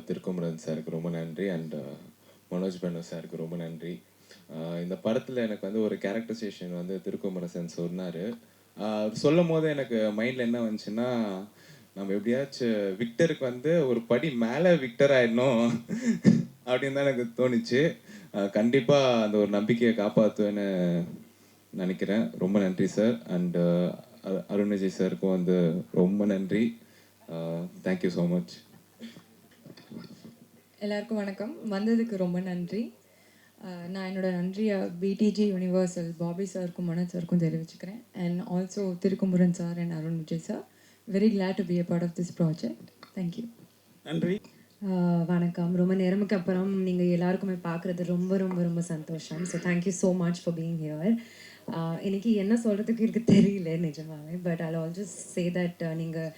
திருக்குமரன் சாருக்கு ரொம்ப நன்றி அண்ட் மனோஜ் பெண்ணு சாருக்கு ரொம்ப நன்றி. இந்த படத்தில் எனக்கு வந்து ஒரு கேரக்டரைசேஷன் வந்து திருக்குமரன் சார் சொன்னார். சொல்லும் போது எனக்கு மைண்டில் என்ன வந்துச்சுன்னா, நம்ம எப்படியாச்சும் விக்டருக்கு வந்து ஒரு படி மேலே விக்டர் ஆகிடணும் அப்படின்னு தான் எனக்கு தோணுச்சு. கண்டிப்பாக அந்த ஒரு நம்பிக்கையை காப்பாற்றுவேன்னு நினைக்கிறேன். ரொம்ப நன்றி சார். அண்ட் அருண் விஜய் சாருக்கும் வந்து ரொம்ப நன்றி. Thank you so much. எல்லாருக்கும் வணக்கம். வந்ததுக்கு ரொம்ப நன்றி. நான் என்னோட நன்றியை பிடிஜி யூனிவர்சல் பாபி சாருக்கும் மனோஜ் சாருக்கும் தெரிவிச்சுக்கிறேன். And also Thirukumaran sir and Arun Vijay sir, very glad to be a part of this project. Thank you. நன்றி. வணக்கம். ரொம்ப நேரமுக்கு அப்புறம் நீங்கள் எல்லாருக்குமே பார்க்குறது ரொம்ப ரொம்ப ரொம்ப சந்தோஷம். So thank you so much for being here. எனக்கு என்ன சொல்கிறதுக்கு எனக்கு தெரியல நிஜமாவே. But I all just say that நீங்கள்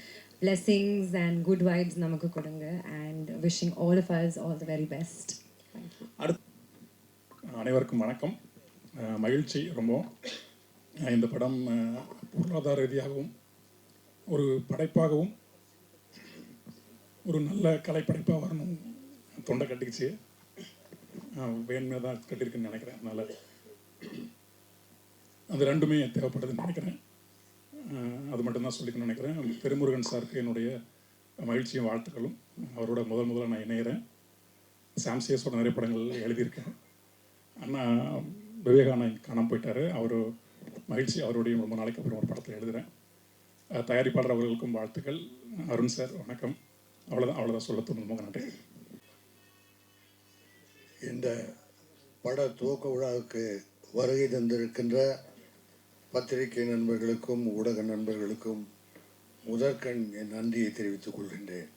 blessings and good vibes நமக்கு கொடுங்க. and wishing all of us all the very best. Thank you. அனைவருக்கும் வணக்கம். மகிழ்ச்சி ரொம்ப. இந்த படம் பொருளாதார ரீதியாகவும் ஒரு படைப்பாகவும் ஒரு நல்ல கலைப்படைப்பாக வரணும் தொண்டை கட்டிக்கிச்சு. வேணுமே தான் கட்டியிருக்குன்னு நினைக்கிறேன். அதனால் அது ரெண்டுமே தேவைப்படுதுன்னு நினைக்கிறேன். அது மட்டும்தான் சொல்லிக்கணும்னு நினைக்கிறேன். திருமுருகன் சாருக்கு என்னுடைய மகிழ்ச்சியும் வாழ்த்துக்களும். அவரோட முதல்ல நான் இணைகிறேன். சாம்சியஸோட நிறைய படங்கள் எழுதியிருக்கேன். அண்ணா விவேகானந்த் காணாமல் போயிட்டார். அவர் மகிழ்ச்சி, அவருடைய ரொம்ப நாளைக்கு அப்புறம் ஒரு படத்தில் எழுதுகிறேன். தயாரிப்பாளர் அவர்களுக்கும் வாழ்த்துக்கள். அருண் சார் வணக்கம். அவ்வளோதான் சொல்ல தோணுது. நன்றி. இந்த பட துவக்க விழாவுக்கு வருகை தந்திருக்கின்ற பத்திரிகை நண்பர்களுக்கும் ஊடக நண்பர்களுக்கும் முதற்கண் என் நன்றியை தெரிவித்துக் கொள்கின்றேன்.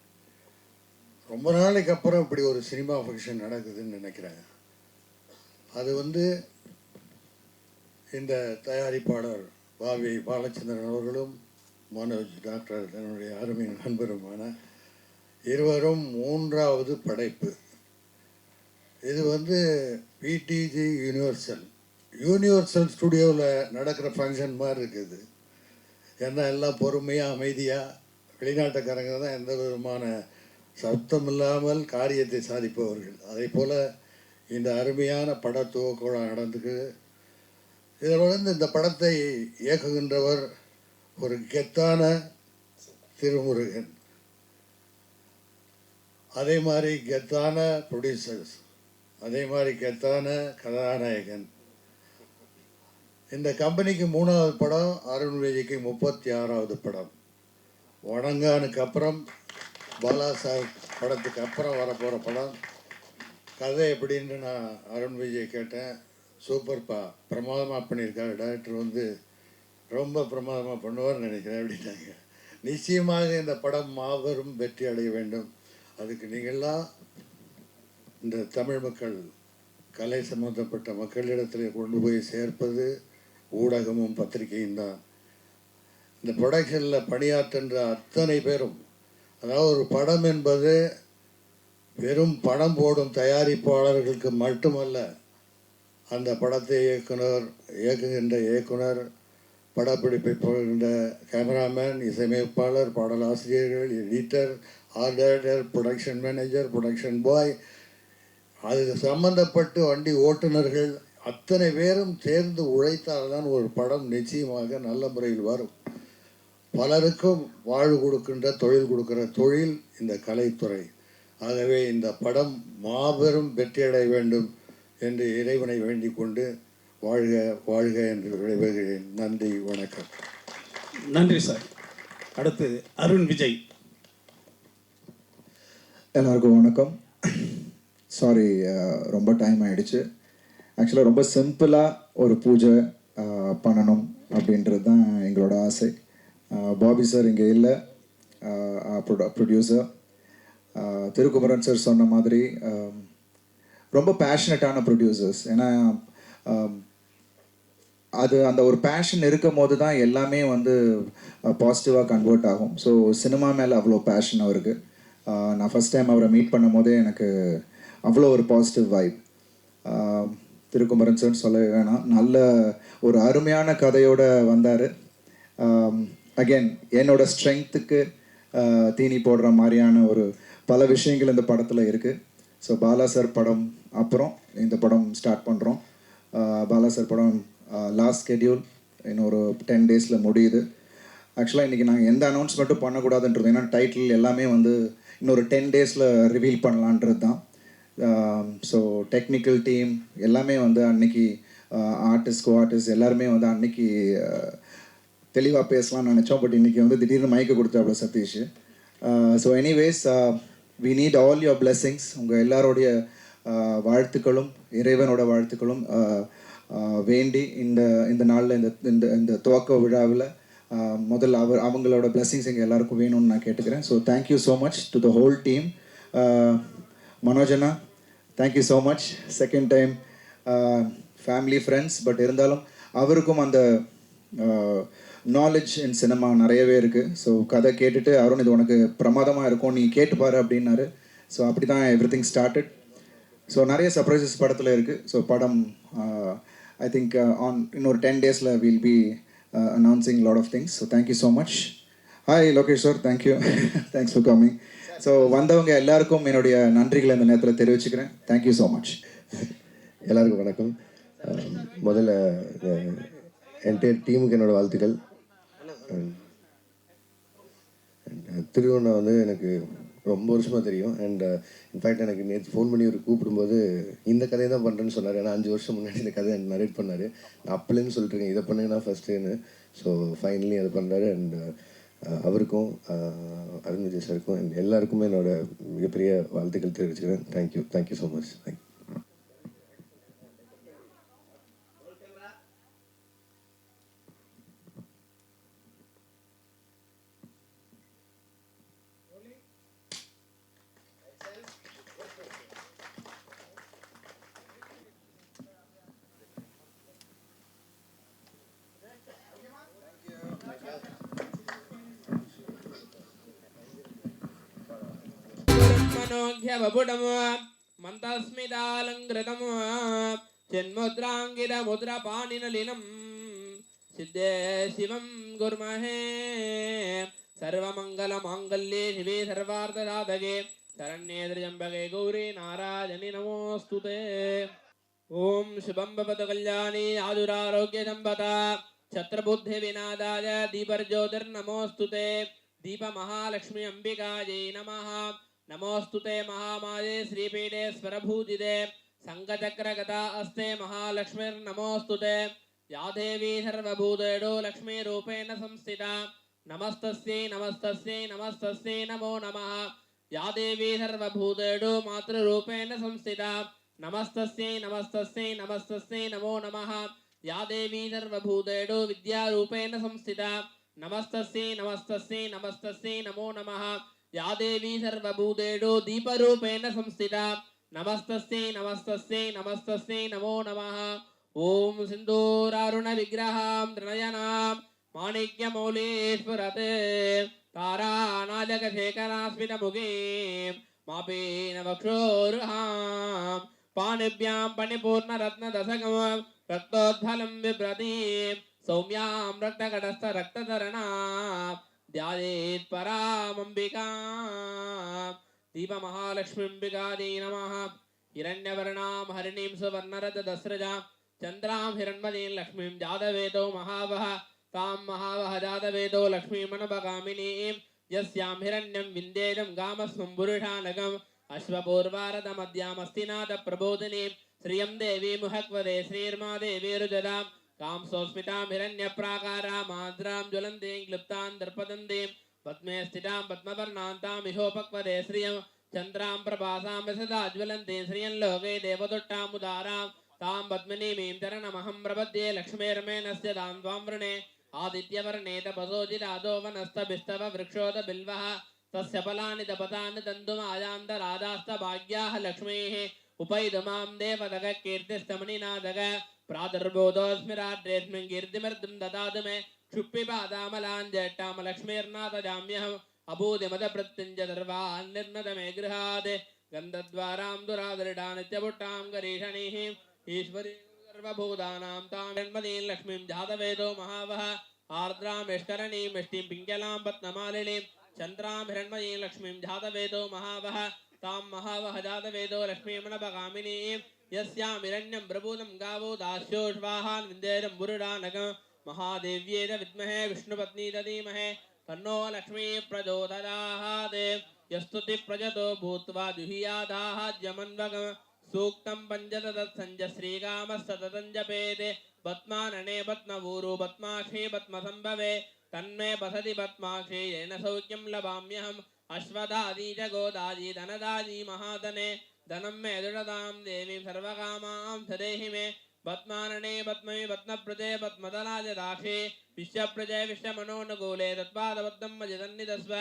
ரொம்ப நாளைக்கு அப்புறம் இப்படி ஒரு சினிமா ஃபங்க்ஷன் நடக்குதுன்னு நினைக்கிறேன். அது இந்த தயாரிப்பாளர் பாவி பாலச்சந்திரன் அவர்களும் மனோஜ் டாக்டர் என்னுடைய அருமை நண்பருமான இருவரும் மூன்றாவது படைப்பு. இது பிடிஜி யூனிவர்சல் ஸ்டுடியோவில் நடக்கிற ஃபங்க்ஷன் மாதிரி இருக்குது. ஏன்னா எல்லாம் பொறுமையாக அமைதியாக வெளிநாட்டுக்காரங்க தான் எந்த விதமான சத்தம் இல்லாமல் காரியத்தை சாதிப்பவர்கள். அதே போல் இந்த அருமையான பட துவக்கம் நடந்துக்கு. இதில் இந்த படத்தை இயக்குகின்றவர் ஒரு கெத்தான திருமுருகன், அதே மாதிரி கெத்தான ப்ரொடியூசர்ஸ், அதே மாதிரி கெத்தான கதாநாயகன். இந்த கம்பெனிக்கு 3வது படம், அருண் விஜய்க்கு 36வது படம். வணங்கானுக்கு அப்புறம் பாலா சார் படத்துக்கு அப்புறம் வரப்போகிற படம். கதை எப்படின்னு நான் அருண் விஜய் கேட்டேன். சூப்பர்ப்பா, பிரமாதமாக பண்ணியிருக்காரு டைரக்டர், ரொம்ப பிரமாதமாக பண்ணுவார்னு நினைக்கிறேன் அப்படின்னாங்க. நிச்சயமாக இந்த படம் மாபெரும் வெற்றி அடைய வேண்டும். அதுக்கு நீங்கள்லாம் இந்த தமிழ் மக்கள், கலை சம்பந்தப்பட்ட மக்களிடத்தில் கொண்டு போய் சேர்ப்பது ஊடகமும் பத்திரிகையும் தான். இந்த ப்ரொடக்ஷனில் பணியாற்றுன்ற அத்தனை பேரும், அதாவது ஒரு படம் என்பது வெறும் படம் போடும் தயாரிப்பாளர்களுக்கு மட்டுமல்ல. அந்த படத்தை இயக்குகின்ற இயக்குனர், படப்பிடிப்பை போகின்ற கேமராமேன், இசையமைப்பாளர், பாடலாசிரியர்கள், editor, art director, production manager, production boy, அது சம்பந்தப்பட்டு வண்டி ஓட்டுநர்கள், அத்தனை பேரும் சேர்ந்து உழைத்தால்தான் ஒரு படம் நிச்சயமாக நல்ல முறையில் வரும். பலருக்கும் வாழ்வு கொடுக்கின்ற, தொழில் கொடுக்கிற தொழில் இந்த கலைத்துறை. ஆகவே இந்த படம் மாபெரும் வெற்றியடைய வேண்டும் என்று இறைவனை வேண்டிக் கொண்டு வாழ்க வாழ்க என்று விடைபெறுகிறேன். நன்றி, வணக்கம். நன்றி சார். அடுத்து அருண் விஜய். எல்லாருக்கும் வணக்கம். சாரி, ரொம்ப டைம் ஆகிடுச்சு. ஆக்சுவலாக ரொம்ப சிம்பிளாக ஒரு பூஜை பண்ணணும் அப்படின்றது தான் எங்களோட ஆசை. பாபி சார் இங்கே இல்லை, ப்ரொடியூசர். திருக்குமரன் சார் சொன்ன மாதிரி ரொம்ப பேஷனட்டான ப்ரொடியூசர்ஸ். ஏன்னா அந்த ஒரு பேஷன் இருக்கும் போது தான் எல்லாமே பாசிட்டிவாக கன்வெர்ட் ஆகும். ஸோ சினிமா மேலே அவ்வளோ பேஷன் அவருக்கு. நான் ஃபஸ்ட் டைம் அவரை மீட் பண்ணும் போதே எனக்கு அவ்வளோ ஒரு பாசிட்டிவ் வைப். திருக்குமரன் சார் சொல்ல வேணாம், நல்ல ஒரு அருமையான கதையோடு வந்தார். அகெயின் என்னோட ஸ்ட்ரென்த்துக்கு தீனி போடுற மாதிரியான ஒரு பல விஷயங்கள் இந்த படத்தில் இருக்குது. ஸோ பாலா சார் படம் அப்புறம் இந்த படம் ஸ்டார்ட் பண்ணுறோம். பாலா சார் படம் லாஸ்ட் ஸ்கெடியூல் இன்னொரு 10 டேஸில் முடியுது. ஆக்சுவலாக இன்றைக்கி நாங்கள் எந்த அனௌன்ஸ்மெண்ட்டும் பண்ணக்கூடாதுன்றது, ஏன்னா டைட்டில் எல்லாமே வந்து இன்னொரு 10 டேஸில் ரிவீல் பண்ணலான்றது தான். ஸோ டெக்னிக்கல் டீம் எல்லாமே வந்து அன்னைக்கு ஆர்டிஸ்ட் எல்லாருமே வந்து அன்னைக்கு தெளிவாக பேசலாம்னு நினச்சோம். பட் இன்றைக்கி வந்து திடீர்னு மயக்க கொடுத்தாப்புல Sathish. So anyways we need all your blessings. உங்கள் எல்லாரோடைய வாழ்த்துக்களும் இறைவனோட வாழ்த்துக்களும் வேண்டி இந்த நாளில் இந்த துவக்க விழாவில் முதல்ல அவங்களோட பிளெஸ்ஸிங்ஸ் எங்கள் எல்லாருக்கும் வேணும்னு நான் கேட்டுக்கிறேன். So thank you so much to the whole team. மனோஜனா, thank you so much. Second time family friends, but இருந்தாலும் அவருக்கும் அந்த நாலேஜ் இன் சினிமா நிறையவே இருக்குது. ஸோ கதை கேட்டுட்டு அருண் இது உனக்கு பிரமாதமாக இருக்கும், நீ கேட்டுப்பாரு அப்படின்னாரு. ஸோ அப்படி தான் எவ்ரி திங் ஸ்டார்டட். ஸோ நிறைய சர்ப்ரைசஸ் படத்தில் இருக்குது. ஸோ படம் ஐ திங்க் இன்னொரு 10 டேஸில் will be announcing lot of things. So thank you so much. Hi Lokesh sir, thank you, thanks for coming. So வந்தவங்க எல்லாருக்கும் என்னுடைய நன்றிகளை இந்த நேரத்தில் தெரிவிச்சுக்கிறேன். Thank you so much. எல்லாருக்கும் வணக்கம். முதல்ல என்டையர் டீமுக்கு என்னோடய வாழ்த்துக்கள். திருவண்ணா வந்து எனக்கு ரொம்ப வருஷமாக தெரியும். அண்ட் இன்ஃபேக்ட் எனக்கு நேற்று ஃபோன் பண்ணி ஒரு கூப்பிடும்போது இந்த கதையை தான் பண்ணுறேன்னு சொன்னார். ஏன்னா 5 வருஷம் முன்னாடி இந்த கதையை எனக்கு நரேட் பண்ணார். நான் அப்பலேருந்து சொல்லிட்டுருக்கேன் இதை பண்ணுங்கன்னா ஃபஸ்ட்டுன்னு. ஸோ ஃபைனலி அதை பண்ணுறாரு. அண்ட் அவருக்கும் அருண் விஜய் சாருக்கும் எல்லாருக்குமே என்னோடய மிகப்பெரிய வாழ்த்துக்கள் தெரிவிச்சுக்கிறேன். Thank you so much. தேங்க்யூ. मनोघ्यवपुटम् मन्दस्मितालङ्कृतम् चिन्मुद्राङ्गितमुद्रपाणिनलिनं सिद्धे शिवं गुर्महे सर्वमङ्गलमाङ्गल्ये शिवे सर्वार्थसाधके शरण्ये त्र्यम्बके गौरी नारायणि नमोऽस्तुते. ॐ शुभं भवतु कल्याणी आयुरारोग्यसम्पदा छत्रबुद्धिविनादाय दीपर्ज्योतिर्नमोऽस्तुते. दीपमहालक्ष्मी अम्बिकायै नमः. नमोस्तुते महामाये श्रीपीठेश्वरभूजिते शङ्खचक्रगदा अस्ते महालक्ष्मीर्नमोस्तुते. या देवी सर्वभूतेषु लक्ष्मीरूपेण संस्थिता नमस्तस्यै नमस्तस्यै नमस्तस्यै नमो नमः. या देवी सर्वभूतेषु मातृरूपेण संस्थिता नमस्तस्यै नमस्तस्यै नमस्तस्यै नमो नमः. या देवी सर्वभूतेषु विद्यारूपेण संस्थिता नमस्तस्यै नमस्तस्यै नमस्तस्यै नमो नमः. या देवी सर्वभूतेषु दीपरूपेण संस्थिता नमस्तस्यै नमस्तस्यै नमस्तस्यै नमो नमः. ॐ सिन्दूरारुणविग्रहां त्रिनयनां माणिक्यमौलीस्फुरते तारानाजकशेखरास्मितमुखीं मापेन वक्षोरुहां पाणिभ्यां पणिपूर्णरत्नदशकं रक्तोद्फलं बिभ्रतीं सौम्यां रक्तकटस्थरक्तधरणा ध्यायेत् परामम्बिकां. दीपमहालक्ष्मीम्बिकायै नमः. हिरण्यवर्णां हरिणीं सुवर्णरजतस्रजां चन्द्रां हिरण्मयीं लक्ष्मीं जातवेदो महावः तां महावः जातवेदो लक्ष्मीमनुपगामिनीं यस्यां हिरण्यं विन्देदं गामस्वं पुरुषानगम् अश्वपूर्वारतमद्यामस्तिनाथप्रबोधिनीं श्रियं देवी मुहक्वदे श्रीर्मा देवीरुजदां कां सोस्मितां हिरण्यप्राकारां आद्रां ज्वलन्तीं क्लिप्तां दर्पदन्तीं पद्मे स्थितां पद्मवर्णान्तां इहोपक्वदे श्रियं चन्द्रां प्रभासां सदा ज्वलन्तीं श्रियं लोके देवदुट्टामुदारां तां पद्मिनीमीं चरणमहं प्रपद्ये लक्ष्मीर्मेणस्य तां त्वां वृणे आदित्यवर्णे तपसोजिरादो वनस्तभिस्तव वृक्षोदबिल्वः तस्य फलानि तपतानि तन्तुमायान्तरादास्तभाग्याः लक्ष्मीः उपैदुमां देवदग कीर्तिस्तमनिनादग प्रादुर्बोधोऽस्मि रात्रेऽस्मिन् कीर्तिमर्दं ददातु मे क्षुप्पिपादामलाञ्जेट्टामलक्ष्मीर्नाथजाम्यहम् अभूतिमदप्रत्यञ्जदर्वान् निर्नद मे गृहात् गन्धद्वारां दुरादृढा नित्यपुट्टां गरीषणीः ईश्वरी सर्वभूतानां तां जन्मदीं लक्ष्मीं जातवेदो महावः आर्द्रां यष्करणीं यष्टिं पिङ्गलां पद्ममालिनीं चन्द्रां हिरण्मयीं लक्ष्मीं जातवेदो महावः तां महावः जातवेदो लक्ष्मीमनपगामिनीं यस्यामिरण्यं प्रभूतं गावो दास्योष्वाहान् विन्देरं मुरुडानकं महादेव्यै च विद्महे विष्णुपत्नी च धीमहि तन्नो लक्ष्मी प्रचोदयात् यस्तुति प्रजतो भूत्वा जुहियादाहाज्यमन्वगं सूक्तं पञ्चदत्सञ्ज श्रीकामस्तततं जपेत् पद्मानने पद्मपूरो पद्माक्षे पद्मसम्भवे तन्मे बसति पद्माक्षे येन सौख्यं लभाम्यहम् अश्वदादी च गोदाजी धनदाजी महाधने धनं मे दृढतां देवीं सर्वकामां सदेहि मे पद्मानने पद्ममे पद्मप्रजे पद्मदलाज दाक्षे विश्वप्रजय विश्वमनोनुकूले तत्पादबद्धं मजिदन्निदस्व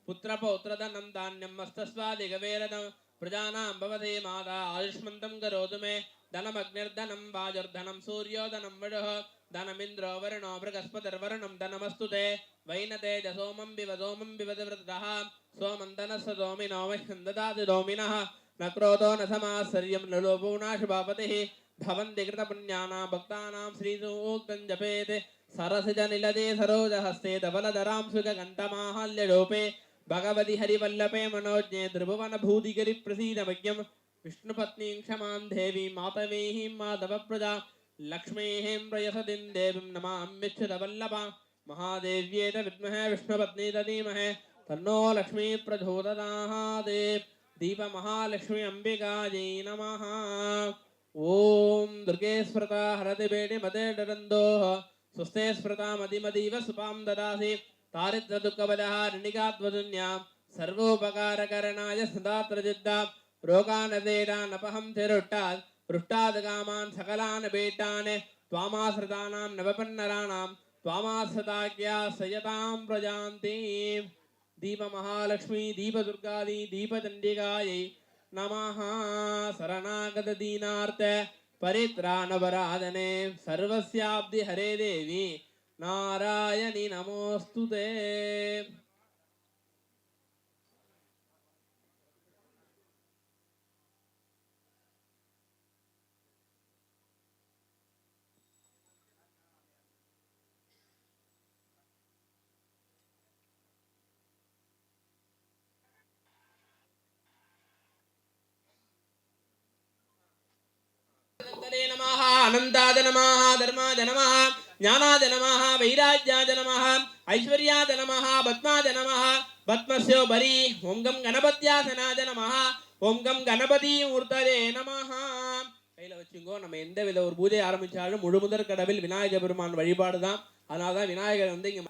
पुत्रपौत्रधनं धान्यं मस्तस्वादिगवेरदं प्रजानां भवते माता आयुष्मन्तं करोतु मे धनमग्निर्धनं वाजुर्धनं सूर्योधनं वरुः धनमिन्द्रो वरुणो बृहस्पतिर्वरुणं धनमस्तु ते वैनतेजसोमं विवद वृद्धः सोमं धनस्य दोमिनो मह्यं ददाति दोमिनः न क्रोधो न समाश्चर्यं न लोभो नाशुभापतिः भवन्ति कृतपुण्यानां भक्तानां श्रीसूक्तं जपेत् सरसिजनिलदे सरोजहस्ते धवलधरां सुखगन्धमाहाल्यलोपे भगवति हरिवल्लभे मनोज्ञे त्रिभुवनभूतिगिरि प्रसीदमज्ञं विष्णुपत्नीं क्षमां देवीं मातवेहीं माधवप्रजा लक्ष्मीं प्रयसतिं देवीं नमाम्यच्युतवल्लभां महादेव्यै च विद्महे विष्णुपत्नी च धीमहि तन्नो लक्ष्मी प्रचोदयात् दीपमहालक्ष्मी अम्बिकायै नमः ॐ दुर्गे स्मृता हरति बेडिमते डरन्दोः सुस्ते स्मृता मदिमदीव सुपां ददासि तारिद्र्यदुःखबलहारिणिकात्वदुन्यां सर्वोपकारकरणाय सदात्रजिद्दा रोगानदेरानपहं तिरुट्टात् पृष्टात् कामान् सकलान् बेटान् त्वामाश्रितानां नवपन्नराणां त्वामाश्रिताख्या सयतां प्रजान्ति दीपमहालक्ष्मी दीपदुर्गादी दीपचण्डिकायै नमः शरणागतदीनार्थ परित्राणपराधने सर्वस्याब्धि हरे देवी नारायणि नमोऽस्तुते नमः अनन्ताय नमः धर्माय नमः ज्ञानाय नमः वैराग्याय नमः ऐश्वर्याय नमः पद्माय नमः पद्मस्योपरि ओं गं गणपत्यासनाय नमः ओं गं गणपति मूर्तये नमः கையில் வச்சுங்கோ. நம்ம எந்த வித ஒரு பூஜை ஆரம்பித்தாலும் முழு முதற் கடவில் விநாயகர் பெருமான் வழிபாடு தான். அதனால தான் விநாயகர் வந்து இங்கே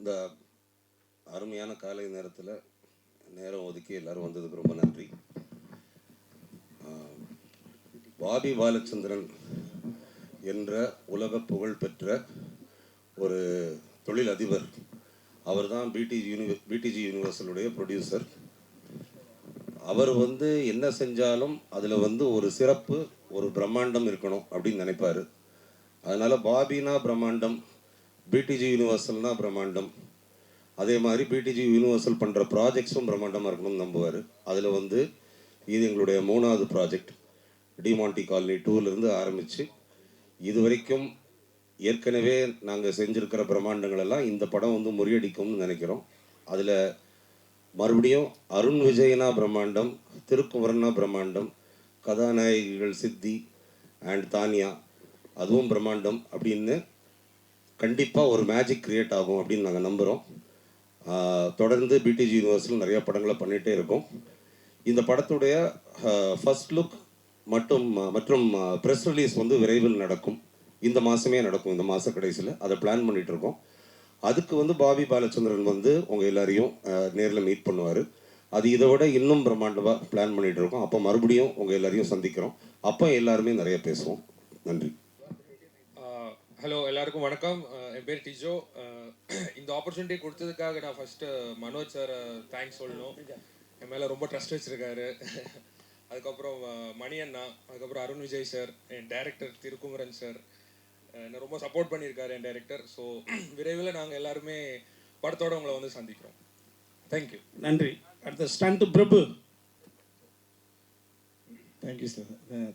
இந்த அருமையான காலை நேரத்தில் நேரம் ஒதுக்கி எல்லாரும் வந்ததுக்கு ரொம்ப நன்றி. பாபி பாலச்சந்திரன் என்ற உலக புகழ் பெற்ற ஒரு தொழில் அதிபர். அவர் தான் பிடிஜி யூனிவர்சலுடைய ப்ரொடியூசர். அவர் என்ன செஞ்சாலும் அதில் ஒரு சிறப்பு, ஒரு பிரம்மாண்டம் இருக்கணும் அப்படின்னு நினைப்பார். அதனால் பாபினா பிரம்மாண்டம், பிடிஜி யூனிவர்சல்னா பிரம்மாண்டம், அதே மாதிரி பிடிஜி யூனிவர்சல் பண்ணுற ப்ராஜெக்ட்ஸும் பிரம்மாண்டமாக இருக்கணும்னு நம்புவார். அதில் இது எங்களுடைய 3வது ப்ராஜெக்ட். டிமாண்டி காலனி 2லேருந்து ஆரம்பித்து இது வரைக்கும் ஏற்கனவே நாங்கள் செஞ்சுருக்கிற பிரம்மாண்டங்களெல்லாம் இந்த படம் முறியடிக்கும்னு நினைக்கிறோம். அதில் மறுபடியும் அருண் விஜயனா பிரம்மாண்டம், திருக்குமரனா பிரம்மாண்டம், கதாநாயகிகள் சித்தி அண்ட் தானியா அதுவும் பிரம்மாண்டம் அப்படின்னு கண்டிப்பாக ஒரு மேஜிக் க்ரியேட் ஆகும் அப்படின்னு நாங்கள் நம்புகிறோம். தொடர்ந்து பிடிஜி யூனிவர்ஸில் நிறையா படங்களை பண்ணிகிட்டே இருக்கோம். இந்த படத்துடைய ஃபர்ஸ்ட் லுக் மற்றும் ப்ரெஸ் ரிலீஸ் விரைவில் நடக்கும். இந்த மாதமே நடக்கும், இந்த மாத கடைசியில். அதை பிளான் பண்ணிகிட்டு இருக்கோம். அதுக்கு பாபி பாலச்சந்திரன் உங்கள் எல்லாரையும் நேரில் மீட் பண்ணுவார். அது இதை விட இன்னும் பிரம்மாண்டமாக பிளான் பண்ணிகிட்டு இருக்கோம். அப்போ மறுபடியும் உங்கள் எல்லாரையும் சந்திக்கிறோம். அப்போ எல்லாருமே நிறைய பேசுவோம். நன்றி. ஹலோ, எல்லாருக்கும் வணக்கம். என் பேர் டிஜோ. இந்த ஆப்பர்ச்சுனிட்டி கொடுத்ததுக்காக நான் ஃபஸ்ட்டு மனோஜ் சார் தேங்க்ஸ் சொல்லணும். என் மேலே ரொம்ப ட்ரஸ்ட் வச்சுருக்காரு. அதுக்கப்புறம் மணி அண்ணா, அதுக்கப்புறம் அருண் விஜய் சார், என் டைரக்டர் திருக்குமரன் சார் என்னை ரொம்ப சப்போர்ட் பண்ணியிருக்காரு, என் டைரக்டர். ஸோ விரைவில் நாங்கள் எல்லாருமே படத்தோடு உங்களை சந்திக்கிறோம். தேங்க்யூ. நன்றி. அடுத்த stunt Prabhu. Thank you sir.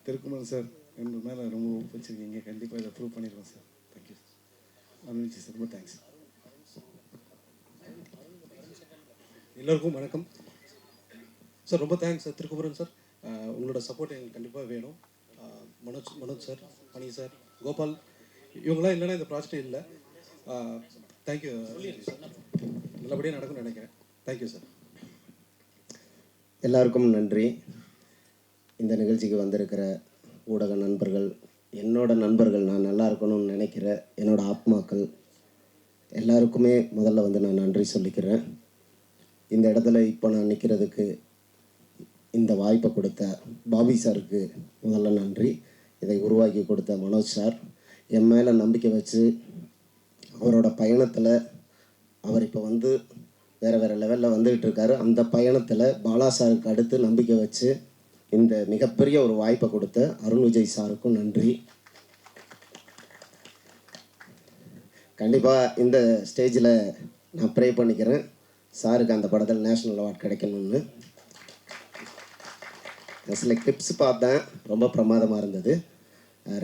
Thirukumaran sir என் மேலே ரொம்ப வச்சுருக்கீங்க. கண்டிப்பாக இதை ப்ரூவ் பண்ணிடுவோம் சார். தேங்க்யூ அருண் சார், ரொம்ப தேங்க்ஸ். எல்லோருக்கும் வணக்கம் சார். ரொம்ப தேங்க்ஸ் சார் திருக்குமரன் சார். உங்களோட சப்போர்ட் எங்களுக்கு கண்டிப்பாக வேணும். மனோஜ் சார், மணி சார், கோபால், இவங்களாம் இல்லைன்னா இந்த ப்ராஜெக்டே இல்லை. தேங்க்யூ. நல்லபடியாக நடக்கும்னு நினைக்கிறேன். Thank you sir. எல்லாருக்கும் நன்றி. இந்த நிகழ்ச்சிக்கு வந்திருக்கிற ஊடக நண்பர்கள், என்னோட நண்பர்கள், நான் நல்லா இருக்கணும்னு நினைக்கிற என்னோட ஆத்மாக்கள் எல்லாருக்குமே முதல்ல நான் நன்றி சொல்லிக்கிறேன். இந்த இடத்துல இப்போ நான் நிற்கிறதுக்கு இந்த வாய்ப்பை கொடுத்த பாபி சாருக்கு முதல்ல நன்றி. இதை உருவாக்கி கொடுத்த மனோஜ் சார், என் மேலே நம்பிக்கை வச்சு அவரோட பயணத்தில் அவர் இப்போ வேறு லெவலில் வந்துக்கிட்டு இருக்காரு. அந்த பயணத்தில் பாலா சாருக்கு அடுத்து நம்பிக்கை வச்சு இந்த மிகப்பெரிய ஒரு வாய்ப்பை கொடுத்த அருண் விஜய் சாருக்கும் நன்றி. கண்டிப்பாக இந்த ஸ்டேஜில் நான் ப்ரே பண்ணிக்கிறேன் சாருக்கு அந்த படத்தில் நேஷ்னல் அவார்ட் கிடைக்கணும்னு. சில கிளிப்ஸ் பார்த்தேன், ரொம்ப பிரமாதமாக இருந்தது.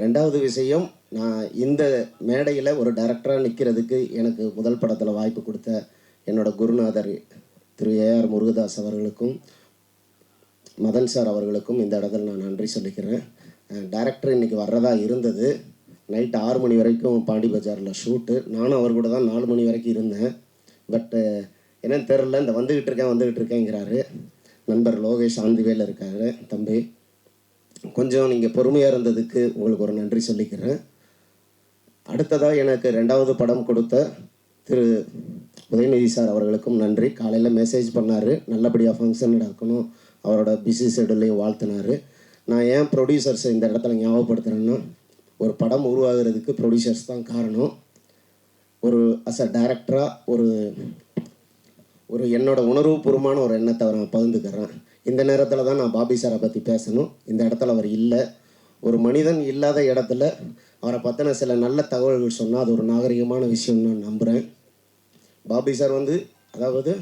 ரெண்டாவது விஷயம், நான் இந்த மேடையில் ஒரு டைரக்டராக நிற்கிறதுக்கு எனக்கு முதல் படத்தில் வாய்ப்பு கொடுத்த என்னோட குருநாதர் திரு ஏஆர் முருகதாஸ் அவர்களுக்கும் மதன் சார் அவர்களுக்கும் இந்த இடத்துல நான் நன்றி சொல்லிக்கிறேன். டைரக்டர் இன்றைக்கி வர்றதா இருந்தது. நைட்டு 6 மணி வரைக்கும் பாண்டி பஜாரில் ஷூட்டு. நானும் அவர் கூட தான் 4 மணி வரைக்கும் இருந்தேன். பட்டு என்னன்னு தெரில, இந்த வந்துக்கிட்டு இருக்கேங்கிறாரு. நண்பர் லோகேஷ் ஆந்திவேல இருக்காரு. தம்பி, கொஞ்சம் நீங்கள் பொறுமையாக இருந்ததுக்கு உங்களுக்கு ஒரு நன்றி சொல்லிக்கிறேன். அடுத்ததாக எனக்கு 2வது படம் கொடுத்த திரு உதயநிதி சார் அவர்களுக்கும் நன்றி. காலையில் மெசேஜ் பண்ணார், நல்லபடியாக ஃபங்க்ஷன் நடக்கணும், அவரோட பிஸி ஷெடியூல்லையும் வாழ்த்தினார். நான் ஏன் ப்ரொடியூசர்ஸை இந்த இடத்துல ஞாபகப்படுத்துகிறேன்னா, ஒரு படம் உருவாகிறதுக்கு ப்ரொடியூசர்ஸ் தான் காரணம். ஒரு அஸ் அ டைரக்டராக ஒரு என்னோட உணர்வுபூர்வமான ஒரு எண்ணத்தை நான் பகிர்ந்துக்கிறேன். இந்த நேரத்தில் தான் நான் பாபி சாரை பற்றி பேசணும். இந்த இடத்துல அவர் இல்லை. ஒரு மனிதன் இல்லாத இடத்துல அவரை பற்றின சில நல்ல தகவல்கள் சொன்னால் அது ஒரு நாகரிகமான விஷயம்னு நான் நம்புகிறேன். பாபி சார் அதாவது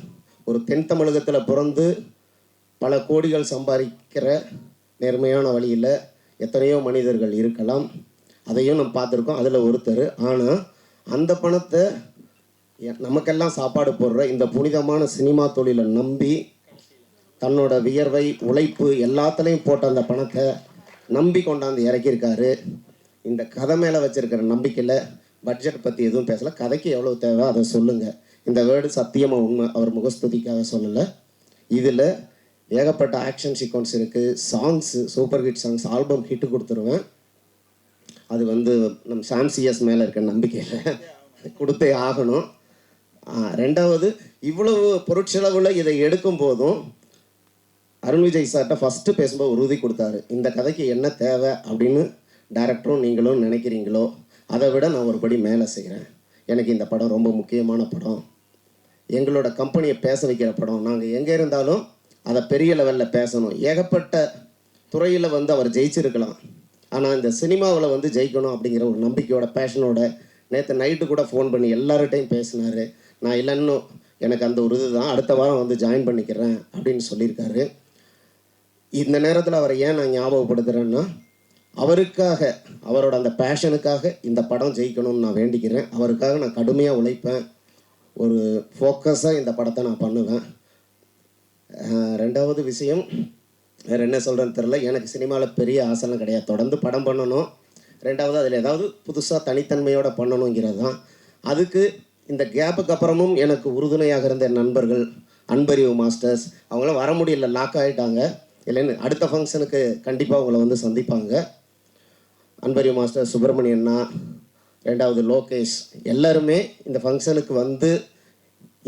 ஒரு தென் தமிழகத்தில் பிறந்து பல கோடிகள் சம்பாதிக்கிற நேர்மையான வழியில் எத்தனையோ மனிதர்கள் இருக்கலாம். அதையும் நம்ம பார்த்துருக்கோம். அதில் ஒருத்தர். ஆனால் அந்த பணத்தை நமக்கெல்லாம் சாப்பாடு போடுற இந்த புனிதமான சினிமா தொழிலை நம்பி தன்னோட வியர்வை, உழைப்பு எல்லாத்துலேயும் போட்ட அந்த பணத்தை நம்பி கொண்டாந்து இறக்கியிருக்காரு. இந்த கதை மேலே வச்சுருக்கிற நம்பிக்கையில் பட்ஜெட் பற்றி எதுவும் பேசலை. கதைக்கு எவ்வளோ தேவை அதை சொல்லுங்கள். இந்த வேர்டு சத்தியமாக உண்மை, அவர் முகஸ்துதிக்காக சொல்லலை. இதில் ஏகப்பட்ட ஆக்ஷன் சீக்வன்ஸ் இருக்குது. Songs super hit songs, album hit கொடுத்துருவேன். அது நம்ம சாம்சிஎஸ் மேலே இருக்க நம்பிக்கையில் கொடுத்தே ஆகணும். ரெண்டாவது இவ்வளவு பொருட்செலவில் இதை எடுக்கும் போதும் அருண் விஜய் சார்கிட்ட ஃபஸ்ட்டு பேசும்போது உறுதி கொடுத்தாரு, இந்த கதைக்கு என்ன தேவை அப்படின்னு டைரக்டரும் நீங்களும் நினைக்கிறீங்களோ அதை விட நான் ஒரு படி மேலே செய்கிறேன். எனக்கு இந்த படம் ரொம்ப முக்கியமான படம், எங்களோட கம்பெனியை பேச வைக்கிற படம், நாங்கள் எங்கே இருந்தாலும் அதை பெரிய லெவலில் பேசணும். ஏகப்பட்ட துறையில் அவர் ஜெயிச்சிருக்கலாம், ஆனால் இந்த சினிமாவில் ஜெயிக்கணும் அப்படிங்கிற ஒரு நம்பிக்கையோட பேஷனோட நேற்று நைட்டு கூட ஃபோன் பண்ணி எல்லார்கிட்டையும் பேசினார். நான் இல்லைன்னு எனக்கு அந்த ஒரு இதுதான், அடுத்த வாரம் ஜாயின் பண்ணிக்கிறேன் அப்படின்னு சொல்லியிருக்காரு. இந்த நேரத்தில் அவரை ஏன் நான் ஞாபகப்படுத்துகிறேன்னா, அவருக்காக, அவரோட அந்த பேஷனுக்காக இந்த படம் ஜெயிக்கணும்னு நான் வேண்டிக்கிறேன். அவருக்காக நான் கடுமையாக உழைப்பேன், ஒரு ஃபோக்கஸாக இந்த படத்தை நான் பண்ணுவேன். ரெண்டாவது விஷயம், வேறு என்ன சொல்கிறேன்னு தெரில, எனக்கு சினிமாவில் பெரிய ஆசைலாம் கிடையாது, தொடர்ந்து படம் பண்ணணும். ரெண்டாவது அதில் ஏதாவது புதுசாக தனித்தன்மையோடு பண்ணணுங்கிறது தான். அதுக்கு இந்த கேப்புக்கு அப்புறமும் எனக்கு உறுதுணையாக இருந்த நண்பர்கள், அன்பறிவு மாஸ்டர்ஸ், அவங்களாம் வர முடியல, லாக் ஆகிட்டாங்க. இல்லைன்னு அடுத்த ஃபங்க்ஷனுக்கு கண்டிப்பாக அவங்கள சந்திப்பாங்க. அன்பறிவு மாஸ்டர், சுப்பிரமணியண்ணா, ரெண்டாவது லோகேஷ், எல்லாருமே இந்த ஃபங்க்ஷனுக்கு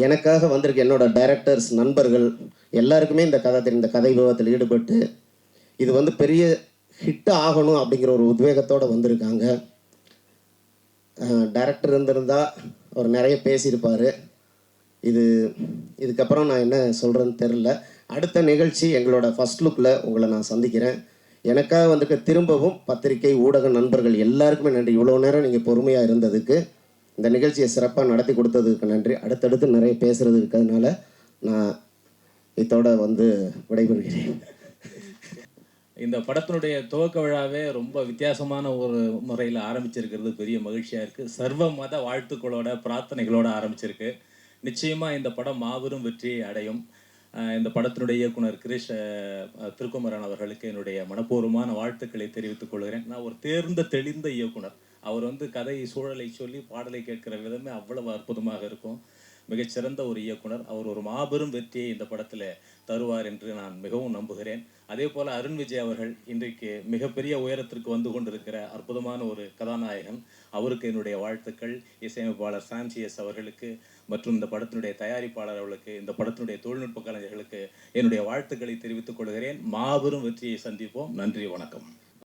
எனக்காக வந்திருக்க என்னோடய டைரக்டர்ஸ், நண்பர்கள் எல்லாருக்குமே இந்த கதை விவாதத்தில் ஈடுபட்டு இது பெரிய ஹிட் ஆகணும் அப்படிங்கிற ஒரு உத்வேகத்தோடு வந்திருக்காங்க. டைரக்டர் இருந்திருந்தால் அவர் நிறைய பேசியிருப்பார். இதுக்கப்புறம் நான் என்ன சொல்கிறேன்னு தெரில. அடுத்த நிகழ்ச்சி எங்களோட ஃபஸ்ட் லுக்கில் உங்களை நான் சந்திக்கிறேன். எனக்காக திரும்பவும் பத்திரிகை ஊடக நண்பர்கள் எல்லாருக்குமே நன்றி. இவ்வளோ நேரம் நீங்கள் பொறுமையாக இருந்ததுக்கு, இந்த நிகழ்ச்சியை சிறப்பாக நடத்தி கொடுத்ததுக்கு நன்றி. அடுத்தடுத்து நிறைய பேசுகிறது இருக்கிறதுனால நான் இதோட விடைபெறுகிறேன். இந்த படத்தினுடைய துவக்க விழாவே ரொம்ப வித்தியாசமான ஒரு முறையில் ஆரம்பிச்சிருக்கிறது பெரிய மகிழ்ச்சியாக இருக்குது. சர்வ மத வாழ்த்துக்களோட பிரார்த்தனைகளோடு ஆரம்பிச்சிருக்கு. நிச்சயமாக இந்த படம் மாபெரும் வெற்றியை அடையும். இந்த படத்தினுடைய இயக்குனர் கிரீஷ் திருக்குமரன் அவர்களுக்கு என்னுடைய மனப்பூர்வமான வாழ்த்துக்களை தெரிவித்துக் கொள்கிறேன். நான் ஒரு தேர்ந்த தெளிந்த இயக்குனர். அவர் கதை சூழலை சொல்லி பாடலை கேட்கிற விதமே அவ்வளவு அற்புதமாக இருக்கும். மிகச்சிறந்த ஒரு இயக்குனர். அவர் ஒரு மாபெரும் வெற்றியை இந்த படத்தில் தருவார் என்று நான் மிகவும் நம்புகிறேன். அதே போல் அருண் விஜய் அவர்கள் இன்றைக்கு மிகப்பெரிய உயரத்திற்கு கொண்டிருக்கிற அற்புதமான ஒரு கதாநாயகன். அவருக்கு என்னுடைய வாழ்த்துக்கள். இசையமைப்பாளர் சாம்சிஎஸ் அவர்களுக்கு மற்றும் இந்த படத்தினுடைய தயாரிப்பாளர் அவர்களுக்கு, இந்த படத்தினுடைய தொழில்நுட்ப கலைஞர்களுக்கு என்னுடைய வாழ்த்துக்களை தெரிவித்துக் கொள்கிறேன். மாபெரும் வெற்றியை சந்திப்போம். நன்றி, வணக்கம்.